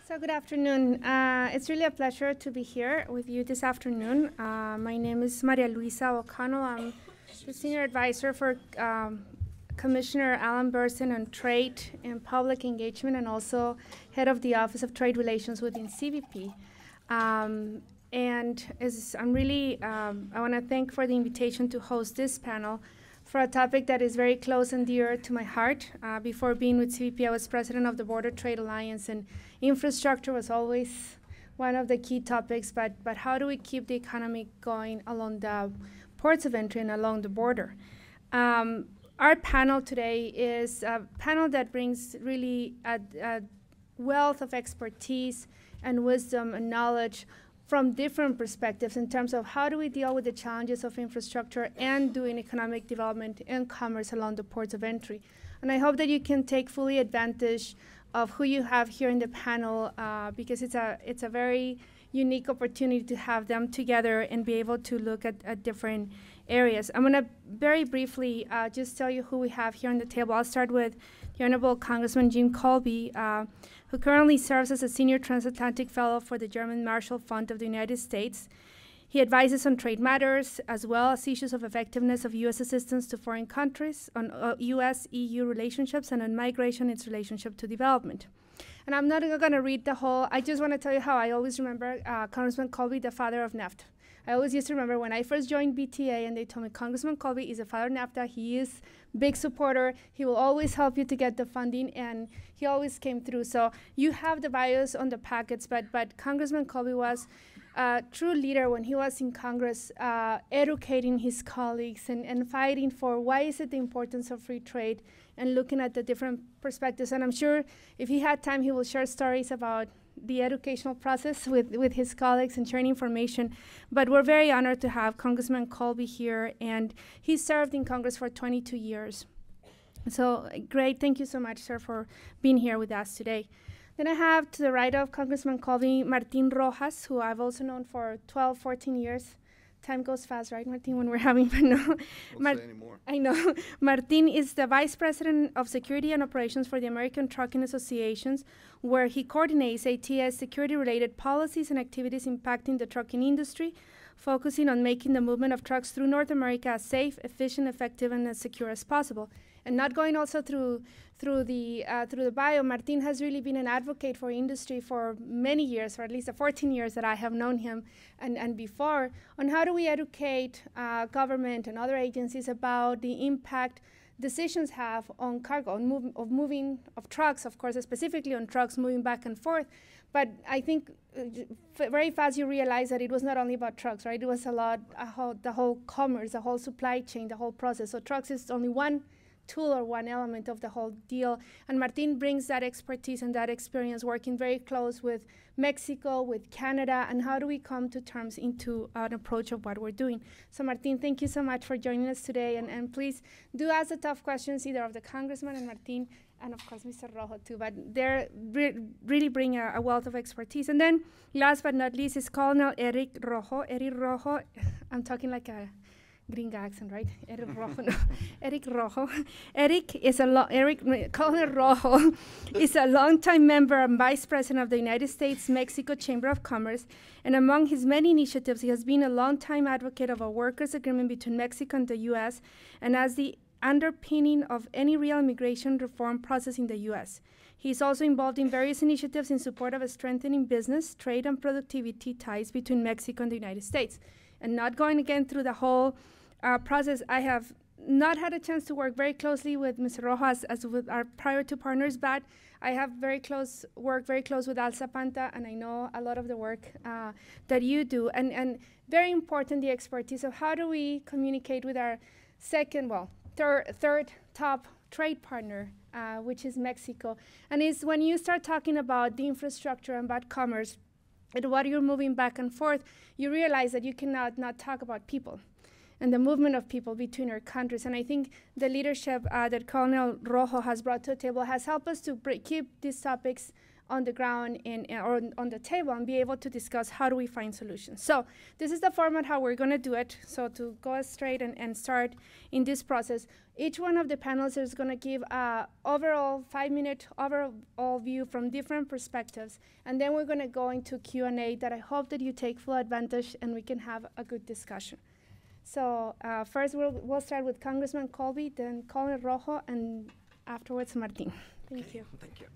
So good afternoon. It's really a pleasure to be here with you this afternoon. My name is Maria Luisa O'Connell. I'm the Senior Advisor for Commissioner Alan Burson on Trade and Public Engagement, and also Head of the Office of Trade Relations within CBP. I want to thank for the invitation to host this panel for a topic that is very close and dear to my heart. Before being with CBP, I was president of the Border Trade Alliance, and infrastructure was always one of the key topics, but how do we keep the economy going along the ports of entry and along the border? Our panel today is a panel that brings really a wealth of expertise and wisdom and knowledge from different perspectives in terms of how do we deal with the challenges of infrastructure and doing economic development and commerce along the ports of entry. And I hope that you can take fully advantage of who you have here in the panel because it's a very unique opportunity to have them together and be able to look at different areas. I'm going to very briefly just tell you who we have here on the table. I'll start with the Honorable Congressman Jim Colby, who currently serves as a Senior Transatlantic Fellow for the German Marshall Fund of the United States. He advises on trade matters, as well as issues of effectiveness of U.S. assistance to foreign countries, on U.S.-EU relationships, and on migration, its relationship to development. And I'm not going to read the whole, I just want to tell you how I always remember Congressman Colby, the father of NAFTA. I always used to remember when I first joined BTA and they told me Congressman Colby is the father of NAFTA. He is a big supporter. He will always help you to get the funding, and he always came through. So you have the bios on the packets, but Congressman Colby was a true leader when he was in Congress, educating his colleagues and fighting for why is it the importance of free trade and looking at the different perspectives. And I'm sure if he had time, he will share stories about the educational process with his colleagues and sharing information. But we're very honored to have Congressman Colby here, and he served in Congress for 22 years. So great, thank you so much, sir, for being here with us today. Then I have to the right of Congressman Colby, Martin Rojas, who I've also known for 12, 14 years. Time goes fast, right, Martin, when we're having fun? No. Don't say anymore. I know. Martin is the Vice President of Security and Operations for the American Trucking Associations, where he coordinates ATS security-related policies and activities impacting the trucking industry, focusing on making the movement of trucks through North America as safe, efficient, effective, and as secure as possible. And not going also through the bio, Martin has really been an advocate for industry for many years, or at least the 14 years that I have known him and before, on how do we educate government and other agencies about the impact decisions have on cargo, on moving of trucks, of course, specifically on trucks moving back and forth. But I think very fast you realize that it was not only about trucks, right? It was the whole commerce, the whole supply chain, the whole process. So trucks is only one tool or one element of the whole deal. And Martin brings that expertise and that experience working very close with Mexico, with Canada, and how do we come to terms into an approach of what we're doing. So Martin, thank you so much for joining us today. And please do ask the tough questions either of the Congressman and Martin, and of course Mr. Rojo too, but they're really bring a wealth of expertise. And then last but not least is Colonel Eric Rojo. Eric Rojo, I'm talking like a gringa accent, right? Eric Rojo. No. Eric Rojo. Colonel Rojo is a longtime member and Vice President of the United States-Mexico Chamber of Commerce, and among his many initiatives, he has been a longtime advocate of a workers' agreement between Mexico and the U.S., and as the underpinning of any real immigration reform process in the U.S. He is also involved in various initiatives in support of a strengthening business, trade, and productivity ties between Mexico and the United States. And not going again through the whole process, I have not had a chance to work very closely with Mr. Rojo as with our prior two partners, but I have worked very close with Al Zapanta, and I know a lot of the work that you do. And very important, the expertise of how do we communicate with our third top trade partner, which is Mexico. And it's when you start talking about the infrastructure and about commerce, and what you're moving back and forth, you realize that you cannot not talk about people and the movement of people between our countries. And I think the leadership that Colonel Rojo has brought to the table has helped us to keep these topics on the ground or on the table and be able to discuss how do we find solutions. So this is the format how we're going to do it. So to go straight and start in this process, each one of the panels is going to give a overall 5-minute overall view from different perspectives, and then we're going to go into Q&A that I hope that you take full advantage and we can have a good discussion. So first we'll start with Congressman Colby, then Colin Rojo, and afterwards Martin. Thank you. Thank you.